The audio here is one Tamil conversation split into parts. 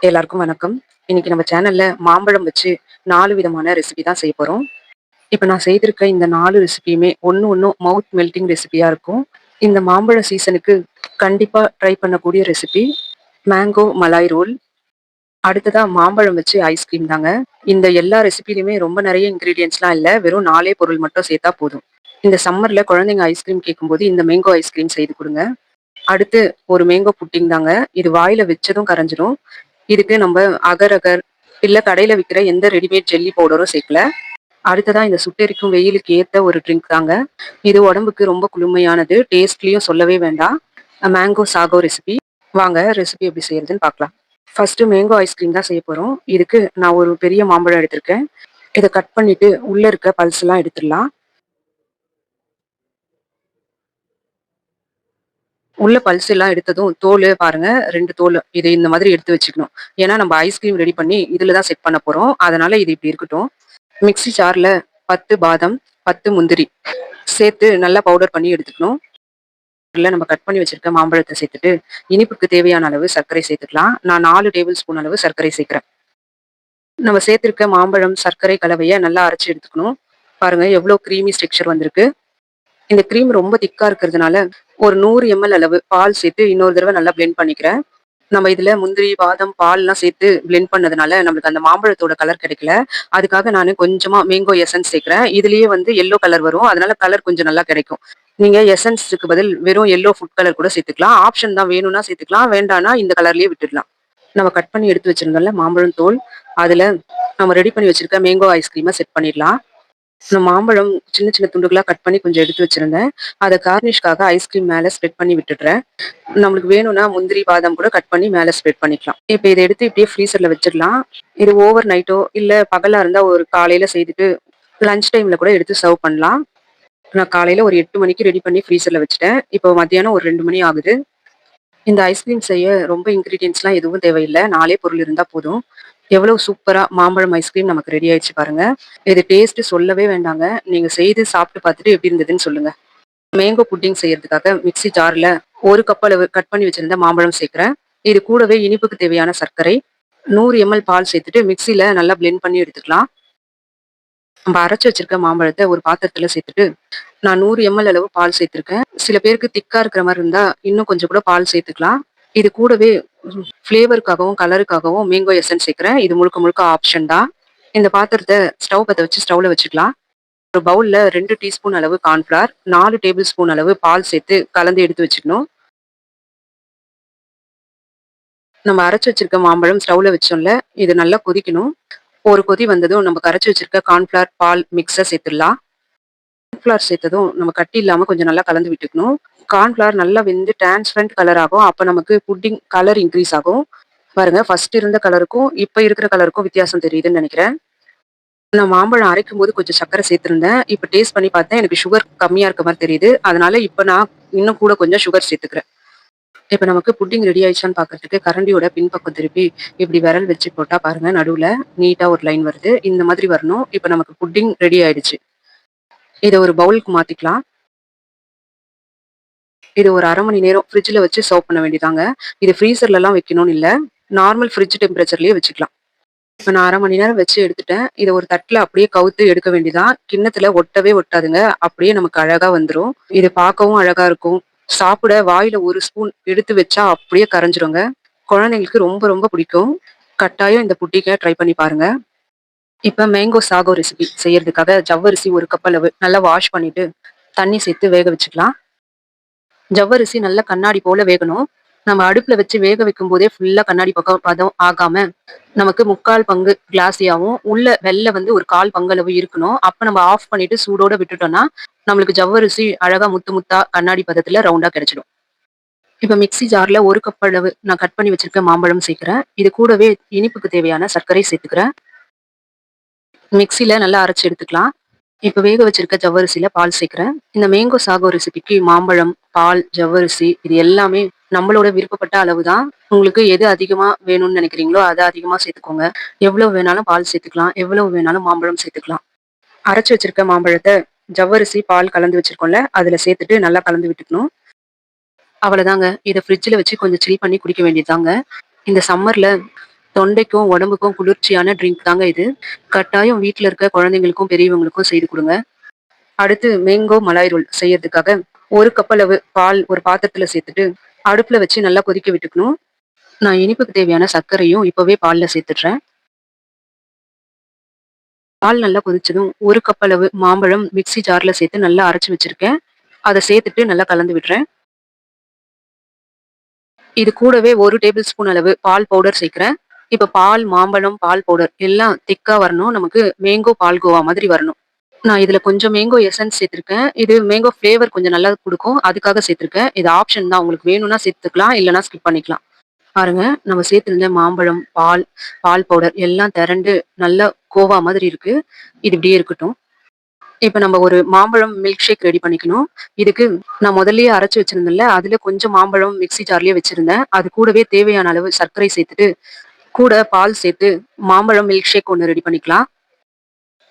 எல்லாருக்கும் வணக்கம். இன்னைக்கு நம்ம சேனல்ல மாம்பழம் வச்சு 4 விதமான ரெசிபி தான் செய்ய போறோம். இப்ப நான் செய்திருக்க இந்த 4 ரெசிபியுமே ஒண்ணும் மவுத் மெல்டிங் ரெசிபியா இருக்கும். இந்த மாம்பழ சீசனுக்கு கண்டிப்பா ட்ரை பண்ணக்கூடிய ரெசிபி மேங்கோ மலாய் ரோல். அடுத்ததா மாம்பழம் வச்சு ஐஸ்கிரீம் தாங்க. இந்த எல்லா ரெசிபிலயுமே ரொம்ப நிறைய இன்கிரீடியன்ட்ஸ்லாம் இல்ல. வெறும் 4 பொருள் மட்டும் சேர்த்தா போதும். இந்த சம்மர்ல குழந்தைங்க ஐஸ்கிரீம் கேட்கும்போது இந்த மேங்கோ ஐஸ்கிரீம் செய்து குடுங்க. அடுத்து ஒரு மேங்கோ புட்டிங் தாங்க. இது வாயில வச்சதும் கரைஞ்சிரும். இதுக்கு நம்ம அகர் அகர் இல்ல கடையில விக்கிற எந்த ரெடிமேட் ஜெல்லி பவுடரும் சேர்க்கல. அடுத்ததா இந்த சுட்டெரிக்கும் வெயிலுக்கு ஏத்த ஒரு ட்ரிங்க் தாங்க. இது உடம்புக்கு ரொம்ப குளுமையானது. டேஸ்ட்லயும் சொல்லவே வேண்டாம். Mango sago recipe. வாங்க ரெசிபி எப்படி செய்யறதுன்னு பார்க்கலாம். ஃபர்ஸ்ட் மேங்கோ ஐஸ்கிரீம் தான் செய்ய போறோம். இதுக்கு நான் ஒரு பெரிய மாம்பழம் எடுத்திருக்கேன். இதை கட் பண்ணிட்டு உள்ள இருக்க பல்ஸ் எல்லாம் எடுத்துடலாம். உள்ள பல்ஸ் எல்லாம் எடுத்ததும் தோல் பாருங்க, 2 தோல் இது இந்த மாதிரி எடுத்து வச்சுக்கணும். ஏன்னா நம்ம ஐஸ்கிரீம் ரெடி பண்ணி இதுல தான் செட் பண்ண போறோம். அதனால இது இப்படி இருக்கட்டும். மிக்ஸி ஜார்ல 10 பாதாம், 10 முந்திரி சேர்த்து நல்லா பவுடர் பண்ணி எடுத்துக்கணும். இதுல நம்ம கட் பண்ணி வச்சிருக்க மாம்பழத்தை சேர்த்துட்டு இனிப்புக்கு தேவையான அளவு சர்க்கரை சேர்த்துக்கலாம். நான் 4 டேபிள் ஸ்பூன் அளவு சர்க்கரை சேர்க்கிறேன். நம்ம சேர்த்திருக்க மாம்பழம் சர்க்கரை கலவையை நல்லா அரைச்சு எடுத்துக்கணும். பாருங்க எவ்வளவு கிரீமி ஸ்ட்ரக்சர் வந்திருக்கு. இந்த கிரீம் ரொம்ப திக்கா இருக்கிறதுனால ஒரு 100 ml அளவு பால் சேர்த்து இன்னொரு தடவை நல்லா பிளெண்ட் பண்ணிக்கிறேன். நம்ம இதுல முந்திரி, பாதாம், பால்லாம் சேர்த்து பிளெண்ட் பண்ணதுனால நம்மளுக்கு அந்த மாம்பழத்தோட கலர் கிடைக்கல. அதுக்காக நானு கொஞ்சமா மேங்கோ எசன்ஸ் சேர்க்கிறேன். இதுலயே வந்து எல்லோ கலர் வரும். அதனால கலர் கொஞ்சம் நல்லா கிடைக்கும். நீங்க எசன்ஸ்க்கு பதில் வெறும் எல்லோ ஃபுட் கலர் கூட சேர்த்துக்கலாம். ஆப்ஷன் தான், வேணும்னா சேர்த்துக்கலாம், வேண்டாம்னா இந்த கலர்லயே விட்டுடலாம். நம்ம கட் பண்ணி எடுத்து வச்சிருந்தோம்ல மாம்பழம் தோல், அதுல நம்ம ரெடி பண்ணி வச்சிருக்க மேங்கோ ஐஸ்கிரீமை செட் பண்ணிடலாம். நான் மாம்பழம் சின்ன சின்ன துண்டுகளா கட் பண்ணி கொஞ்சம் எடுத்து வச்சிருந்தேன். அதை கார்னிஷ்காக ஐஸ்கிரீம் மேல ஸ்ப்ரெட் பண்ணி விட்டுடுறேன். நம்மளுக்கு வேணும்னா முந்திரி, பாதாம் கூட கட் பண்ணி மேல ஸ்ப்ரெட் பண்ணிக்கலாம். இப்ப இதை எடுத்து இப்படியே ஃப்ரீசர்ல வச்சிடலாம். இது ஓவர் நைட்டோ இல்ல பகலா இருந்தா ஒரு காலையில செய்துட்டு லஞ்ச் டைம்ல கூட எடுத்து சர்வ் பண்ணலாம். நான் காலையில ஒரு 8 மணிக்கு ரெடி பண்ணி ஃப்ரீசர்ல வச்சுட்டேன். இப்போ மத்தியானம் ஒரு 2 மணி ஆகுது. இந்த ஐஸ்கிரீம் செய்ய ரொம்ப இன்கிரீடியன்ட்ஸ்லாம் எதுவும் தேவையில்ல. 4 பொருள் இருந்தா போதும். எவ்வளவு சூப்பரா மாம்பழம் ஐஸ்கிரீம் நமக்கு ரெடி ஆயிடுச்சு பாருங்க. இது டேஸ்ட் சொல்லவே வேண்டாங்க. நீங்க செய்து சாப்பிட்டு பார்த்துட்டு எப்படி இருந்ததுன்னு சொல்லுங்க. மேங்கோ புட்டிங் செய்யறதுக்காக மிக்ஸி ஜார்ல 1 கப் அளவு கட் பண்ணி வச்சிருந்த மாம்பழம் சேர்க்கிறேன். இது கூடவே இனிப்புக்கு தேவையான சர்க்கரை, 100 ml பால் சேர்த்துட்டு மிக்ஸில நல்லா பிளெண்ட் பண்ணி எடுத்துக்கலாம். நம்ம அரைச்சு வச்சிருக்க மாம்பழத்தை ஒரு பாத்திரத்துல சேர்த்துட்டு நான் 100 ml அளவு பால் சேர்த்திருக்கேன். சில பேருக்கு திக்கா இருக்கிற மாதிரி இருந்தா இன்னும் கொஞ்சம் கூட பால் சேர்த்துக்கலாம். இது கூடவே ஃபிளேவருக்காகவும் கலருக்காகவும் மேங்கோ எசன்ஸ் சேர்க்கிறேன். இது முழுக்க முழுக்க ஆப்ஷன் தான். இந்த பாத்திரத்தை ஸ்டவ் பத்த வச்சு ஸ்டவ்ல வச்சுக்கலாம். ஒரு பவுல்ல 2 டீஸ்பூன் அளவு கார்ன்ஃபிளவர், 4 டேபிள் ஸ்பூன் அளவு பால் சேர்த்து கலந்து எடுத்து வச்சுக்கணும். நம்ம அரைச்சு வச்சிருக்க மாம்பழம் ஸ்டவ்ல வச்சோம்ல, இது நல்லா கொதிக்கணும். ஒரு கொதி வந்ததும் நம்ம கரைச்சு வச்சிருக்க கார்ன்ஃபிளவர் பால் மிக்ஸை சேர்த்துடலாம். கார்ன்ஃபிளவர் சேர்த்ததும் நம்ம கட்டி இல்லாம கொஞ்சம் நல்லா கலந்து விட்டுக்கணும். கார்ன்ஃபிளவர் நல்லா வெந்து டிரான்ஸ்பரண்ட் கலர் ஆகும். அப்ப நமக்கு புட்டிங் கலர் இன்க்ரீஸ் ஆகும். பாருங்க, ஃபர்ஸ்ட் இருந்த கலருக்கும் இப்ப இருக்கிற கலருக்கும் வித்தியாசம் தெரியுதுன்னு நினைக்கிறேன். நான் மாம்பழம் அரைக்கும் போது கொஞ்சம் சர்க்கரை சேர்த்திருந்தேன். இப்ப டேஸ்ட் பண்ணி பார்த்தேன். எனக்கு சுகர் கம்மியா இருக்க மாதிரி தெரியுது. அதனால இப்ப நான் இன்னும் கூட கொஞ்சம் சுகர் சேர்த்துக்கிறேன். இப்ப நமக்கு புட்டிங் ரெடி ஆயிடுச்சான்னு பாக்குறதுக்கு கரண்டியோட பின்பக்கம் திருப்பி இப்படி விரல் வச்சு போட்டா பாருங்க, நடுவுல நீட்டா ஒரு லைன் வருது. இந்த மாதிரி வரணும். இப்ப நமக்கு புட்டிங் ரெடி ஆயிடுச்சு. இதை ஒரு பவுலுக்கு மாத்திக்கலாம். இது ஒரு 1/2 மணி நேரம் ஃப்ரிட்ஜ்ல வச்சு சர்வ் பண்ண வேண்டியதாங்க. இது ஃப்ரீசர்ல எல்லாம் வைக்கணும்னு இல்ல. நார்மல் ஃப்ரிட்ஜ் டெம்பரேச்சர்லயே வச்சுக்கலாம். இப்ப நான் 1/2 மணி நேரம் வச்சு எடுத்துட்டேன். இதை ஒரு தட்டுல அப்படியே கவுத்து எடுக்க வேண்டியதான். கிண்ணத்துல ஒட்டவே ஒட்டாதுங்க. அப்படியே நமக்கு அழகா வந்துரும். இது பார்க்கவும் அழகா இருக்கும். சாப்பிட வாயில ஒரு ஸ்பூன் எடுத்து வச்சா அப்படியே கரைஞ்சிருங்க. குழந்தைங்களுக்கு ரொம்ப ரொம்ப பிடிக்கும். கட்டாயம் இந்த புட்டிக்க ட்ரை பண்ணி பாருங்க. இப்ப மேங்கோ சாகோ ரெசிபி செய்யறதுக்காக ஜவ்வரிசி 1 கப் அளவு நல்லா வாஷ் பண்ணிட்டு தண்ணி சேர்த்து வேக வச்சுக்கலாம். ஜவ்வரிசி நல்லா கண்ணாடி போல வேகணும். நம்ம அடுப்புல வச்சு வேக வைக்கும் போதே ஃபுல்லா கண்ணாடி பக்கம் பதம் ஆகாம நமக்கு 3/4 பங்கு கிளாஸியாவும் உள்ள வெள்ளை வந்து ஒரு 1/4 பங்களவு இருக்கணும். அப்ப நம்ம ஆஃப் பண்ணிட்டு சூடோட விட்டுட்டோம்னா நம்மளுக்கு ஜவ்வரிசி அழகா முத்து முத்தா கண்ணாடி பதத்துல ரவுண்டா கிடைச்சிடும். இப்ப மிக்ஸி ஜார்ல 1 கப் அளவு நான் கட் பண்ணி வச்சிருக்க மாம்பழம் சேர்க்கிறேன். இது கூடவே இனிப்புக்கு தேவையான சர்க்கரை சேர்த்துக்கிறேன். மிக்ஸில நல்லா அரைச்சு எடுத்துக்கலாம். இப்ப வேக வச்சிருக்க ஜவ்வரிசியில பால் சேர்க்கிறேன். இந்த மேங்கோ சாகோ ரெசிபிக்கு மாம்பழம், பால், ஜவ்வரிசி இது எல்லாமே நம்மளோட விருப்பப்பட்ட அளவு தான். உங்களுக்கு எது அதிகமா வேணும்னு நினைக்கிறீங்களோ அதை அதிகமா சேர்த்துக்கோங்க. எவ்வளவு வேணாலும் பால் சேர்த்துக்கலாம், எவ்வளவு வேணாலும் மாம்பழம் சேர்த்துக்கலாம். அரைச்சு வச்சிருக்க மாம்பழத்தை ஜவ்வரிசி பால் கலந்து வச்சிருக்கோம்ல அதுல சேர்த்துட்டு நல்லா கலந்து விட்டுக்கணும். அவ்வளவுதாங்க. இதை ஃப்ரிட்ஜ்ல வச்சு கொஞ்சம் சில் பண்ணி குடிக்க வேண்டியதுதாங்க. இந்த சம்மர்ல தொண்டைக்கும், உடம்புக்கும் குளிர்ச்சியான ட்ரிங்க் தாங்க இது. கட்டாயம் வீட்ல இருக்க குழந்தைங்களுக்கும், பெரியவங்களுக்கும் செய்து குடுங்க. அடுத்து மேங்கோ மலாய் ரோல் செய்யறதுக்காக 1 கப் அளவு பால் ஒரு பாத்திரத்துல சேர்த்துட்டு, அடுப்புல வச்சு நல்லா கொதிக்க விட்டுக்கணும். நான் இனிப்புக்கு தேவையான சர்க்கரையும் இப்பவே பால்ல சேர்த்துடுறேன். பால் நல்லா கொதிச்சதும் 1 கப் அளவு மாம்பழம் மிக்ஸி ஜார்ல சேர்த்து நல்லா அரைச்சு வச்சிருக்கேன். அத சேர்த்துட்டு நல்லா கலந்து விடுறேன். இது கூடவே 1 டேபிள் ஸ்பூன் அளவு பால் பவுடர் சேர்க்கிறேன். இப்ப பால், மாம்பழம், பால் பவுடர் எல்லாம் திக்கா வரணும். நமக்கு மேங்கோ பால்கோவா மாதிரி வரணும். நான் இதுல கொஞ்சம் மேங்கோ எசன்ஸ் சேர்த்திருக்கேன். இது மேங்கோ ஃப்ளேவர் கொஞ்சம் நல்லா குடுக்கும். அதுக்காக சேர்த்திருக்கேன். இது ஆப்ஷன் தான். உங்களுக்கு வேணும்னா சேர்த்துக்கலாம். இல்லன்னா ஸ்கிப் பண்ணிக்கலாம். பாருங்க, நம்ம சேர்த்திருந்த மாம்பழம், பால், பால் பவுடர் எல்லாம் திரண்டு நல்லா கோவா மாதிரி இருக்கு. இது இப்படியே இருக்கட்டும். இப்ப நம்ம ஒரு மாம்பழம் மில்க் ஷேக் ரெடி பண்ணிக்கணும். இதுக்கு நான் முதல்லயே அரைச்சு வச்சிருந்தேன்ல, அதுல கொஞ்சம் மாம்பழம் மிக்ஸி ஜார்லயே வச்சிருந்தேன். அது கூடவே தேவையான அளவு சர்க்கரை சேர்த்துட்டு, கூட பால் சேர்த்து மாம்பழம் மில்க் ஷேக் ஒண்ணு ரெடி பண்ணிக்கலாம்.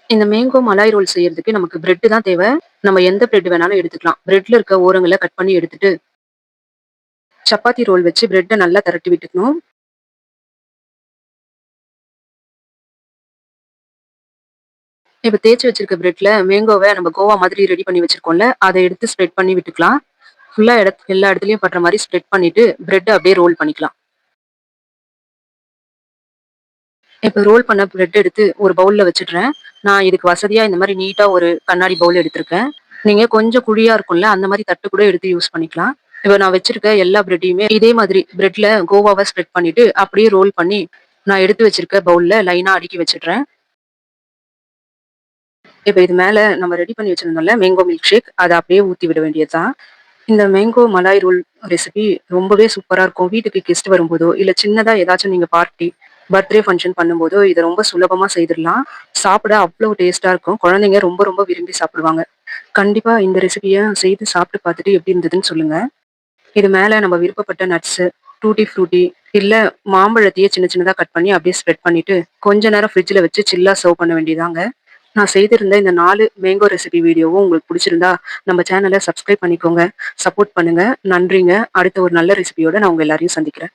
இந்த மேங்கோ மலாய் ரோல் செய்யறதுக்கு நமக்கு பிரெட் தான் தேவை. நம்ம எந்த பிரெட் வேணாலும் எடுத்துக்கலாம். பிரெட்ல இருக்க ஓரங்கள கட் பண்ணி எடுத்துட்டு, சப்பாத்தி ரோல் வச்சு பிரெட்ட நல்லா திரட்டி விட்டுக்கணும். இப்ப தேய்ச்சு வச்சிருக்க பிரெட்ல மேங்கோவ நம்ம கோவா மாதிரி ரெடி பண்ணி வச்சிருக்கோம்ல, அத எடுத்து ஸ்ப்ரெட் பண்ணி விட்டுக்கலாம். ஃபுல்லா எல்லா இடத்துலயும் படுற மாரி ஸ்ப்ரெட் பண்ணிட்டு, பிரெட்ட அப்படியே ரோல் பண்ணிக்கலாம். இப்ப ரோல் பண்ண பிரெட் எடுத்து ஒரு பவுல்ல வச்சுடுறேன். நான் இதுக்கு வசதியா இந்த மாரி நீட்டா ஒரு கண்ணாடி பவுல் எடுத்திருக்கேன். நீங்க கொஞ்சம் குழியா இருக்கும்ல, அந்த மாரி தட்டு கூட எடுத்து யூஸ் பண்ணிக்கலாம். இப்ப நான் வச்சிருக்க எல்லா பிரெட்டையுமே இதே மாதிரி பிரெட்ல கோவாவ ஸ்ப்ரெட் பண்ணிட்டு, அப்படியே ரோல் பண்ணி, நான் எடுத்து வச்சிருக்க பவுல்ல லைனா அடுக்கி வச்சுடுறேன். இப்ப இது மேல நம்ம ரெடி பண்ணி வச்சிருந்தோம்ல மேங்கோ மில்க் ஷேக், அத அப்படியே ஊத்தி விட வேண்டியது தான். இந்த மேங்கோ மலாய் ரோல் ரெசிபி ரொம்பவே சூப்பரா இருக்கும். வீட்டுக்கு கெஸ்ட் வரும்போதோ, இல்ல சின்னதா ஏதாச்சும் நீங்க பார்ட்டி, பர்த்டே ஃபங்ஷன் பண்ணும்போதோ, இத ரொம்ப சுலபமா செய்திடலாம். சாப்பிட அவ்ளோ டேஸ்ட்டா இருக்கும். குழந்தைங்க ரொம்ப ரொம்ப விரும்பி சாப்பிடுவாங்க. கண்டிப்பா இந்த ரெசிபிய செய்து சாப்பிட்டு பார்த்துட்டு எப்படி இருந்ததுன்னு சொல்லுங்க. இது மேல நம்ம விருப்பப்பட்ட நட்ஸு, டூட்டி ஃப்ரூட்டி இல்ல மாம்பழத்தையே சின்ன சின்னதா கட் பண்ணி அப்படியே ஸ்ப்ரெட் பண்ணிட்டு, கொஞ்ச நேரம் ஃப்ரிட்ஜ்ல வச்சு சில்லா சர்வ் பண்ண வேண்டியதாங்க. நான் செய்திருந்த இந்த 4 மேங்கோ ரெசிபி வீடியோவும் உங்களுக்கு பிடிச்சிருந்தா, நம்ம சேனல சப்ஸ்கிரைப் பண்ணிக்கோங்க. சப்போர்ட் பண்ணுங்க. நன்றிங்க. அடுத்த ஒரு நல்ல ரெசிபியோட நான் உங்க எல்லாரையும் சந்திக்கிறேன்.